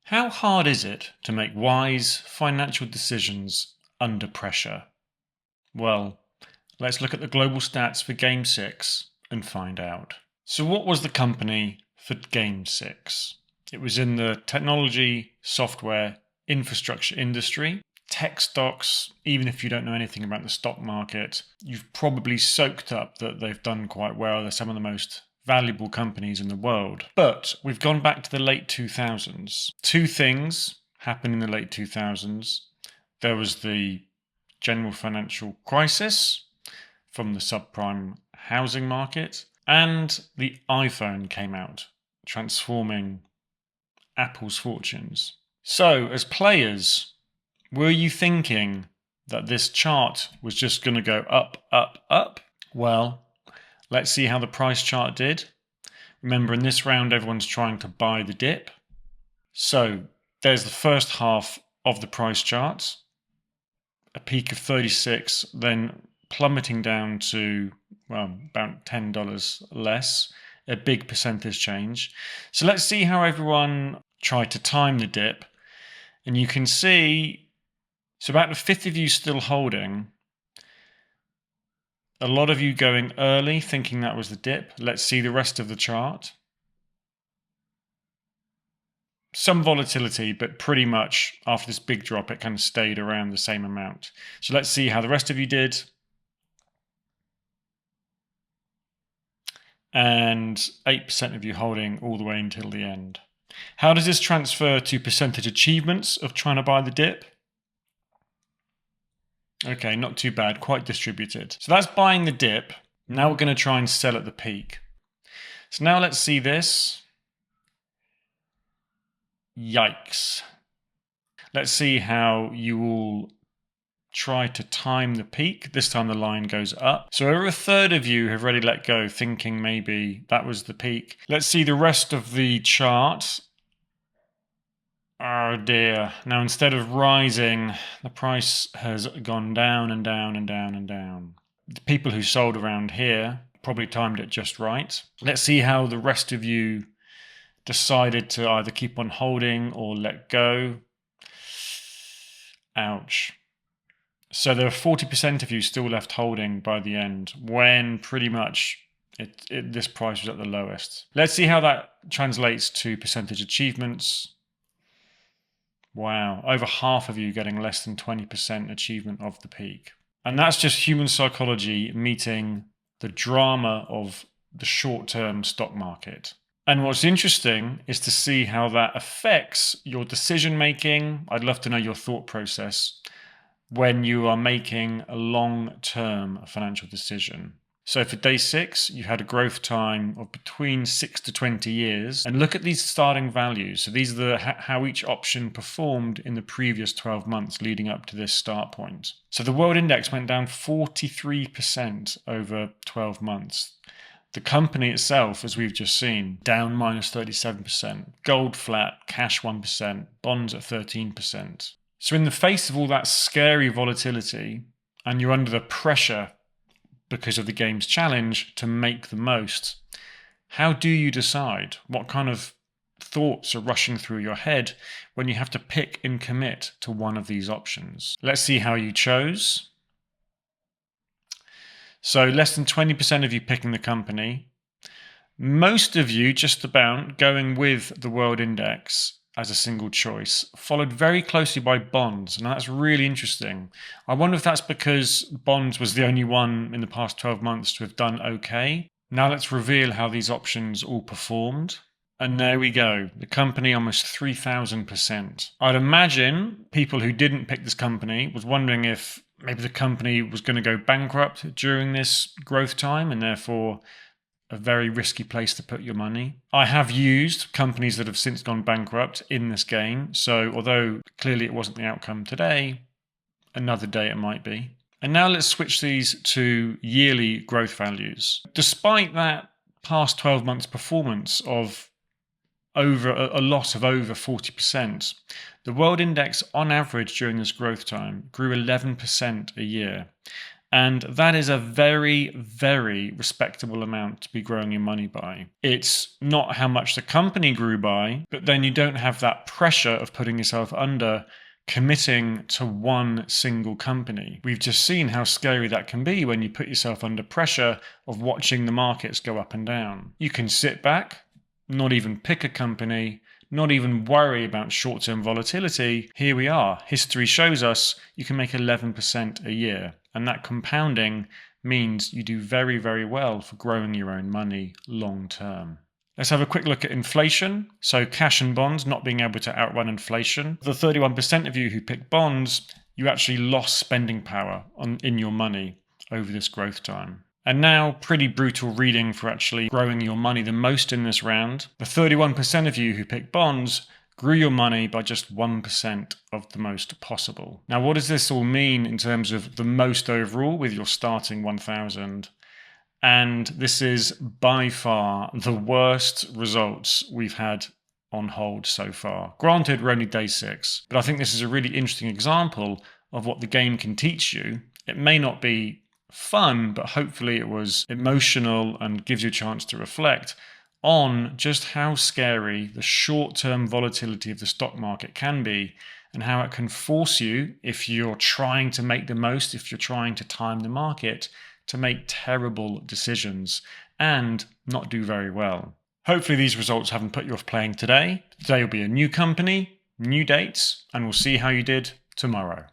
How hard is it to make wise financial decisions under pressure? Well, let's look at the global stats for Game 6 and find out. So what was the company for Game 6? It was in the technology, software, infrastructure industry. Tech stocks, even if you don't know anything about the stock market, you've probably soaked up that they've done quite well. They're some of the most valuable companies in the world. But we've gone back to the late 2000s. Two things happened in the late 2000s. There was the general financial crisis from the subprime housing market, and the iPhone came out, transforming Apple's fortunes. So, as players, were you thinking that this chart was just going to go up, up, up? Well, let's see how the price chart did. Remember, in this round, everyone's trying to buy the dip. So there's the first half of the price chart, a peak of 36, then plummeting down to, well, about $10 less, a big percentage change. So let's see how everyone tried to time the dip. And you can see, so about a fifth of you still holding. A lot of you going early, thinking that was the dip. Let's see the rest of the chart. Some volatility, but pretty much after this big drop, it kind of stayed around the same amount. So let's see how the rest of you did. And 8% of you holding all the way until the end. How does this transfer to percentage achievements of trying to buy the dip? Okay, not too bad, quite distributed. So that's buying the dip. Now we're going to try and sell at the peak. So now let's see this. Yikes. Let's see how you all try to time the peak. This time the line goes up. So over a third of you have already let go, thinking maybe that was the peak. Let's see the rest of the chart. Oh dear. Now instead of rising, the price has gone down and down and down and down. The people who sold around here probably timed it just right. Let's see how the rest of you decided to either keep on holding or let go. Ouch. So there are 40% of you still left holding by the end, when pretty much this price was at the lowest. Let's see how that translates to percentage achievements. Wow, over half of you getting less than 20% achievement of the peak. And that's just human psychology meeting the drama of the short-term stock market. And what's interesting is to see how that affects your decision-making. I'd love to know your thought process when you are making a long-term financial decision. So for day 6, you had a growth time of between 6 to 20 years. And look at these starting values. So these are how each option performed in the previous 12 months leading up to this start point. So the world index went down 43% over 12 months. The company itself, as we've just seen, down minus 37%. Gold flat, cash 1%, bonds at 13%. So in the face of all that scary volatility, and you're under the pressure because of the game's challenge to make the most, how do you decide? What kind of thoughts are rushing through your head when you have to pick and commit to one of these options? Let's see how you chose. So less than 20% of you picking the company. Most of you just about going with the world index as a single choice, followed very closely by bonds. Now that's really interesting. I wonder if that's because bonds was the only one in the past 12 months to have done okay. Now let's reveal how these options all performed. And there we go. The company almost 3,000%. I'd imagine people who didn't pick this company was wondering if maybe the company was going to go bankrupt during this growth time and therefore a very risky place to put your money. I have used companies that have since gone bankrupt in this game. So although clearly it wasn't the outcome today, another day it might be. And now let's switch these to yearly growth values. Despite that past 12 months performance of a loss of over 40%, the world index on average during this growth time grew 11% a year. And that is a very, very respectable amount to be growing your money by. It's not how much the company grew by, but then you don't have that pressure of putting yourself under committing to one single company. We've just seen how scary that can be when you put yourself under pressure of watching the markets go up and down. You can sit back, not even pick a company, not even worry about short-term volatility. Here we are. History shows us you can make 11% a year. And that compounding means you do very, very well for growing your own money long term. Let's have a quick look at inflation. So cash and bonds not being able to outrun inflation. The 31% of you who picked bonds, you actually lost spending power in your money over this growth time. And now, pretty brutal reading for actually growing your money the most in this round. The 31% of you who picked bonds grew your money by just 1% of the most possible. Now, what does this all mean in terms of the most overall with your starting 1,000? And this is by far the worst results we've had on hold so far. Granted, we're only day 6, but I think this is a really interesting example of what the game can teach you. It may not be fun, but hopefully it was emotional and gives you a chance to reflect on just how scary the short-term volatility of the stock market can be and how it can force you, if you're trying to make the most, if you're trying to time the market, to make terrible decisions and not do very well. Hopefully these results haven't put you off playing today. Today will be a new company, new dates, and we'll see how you did tomorrow.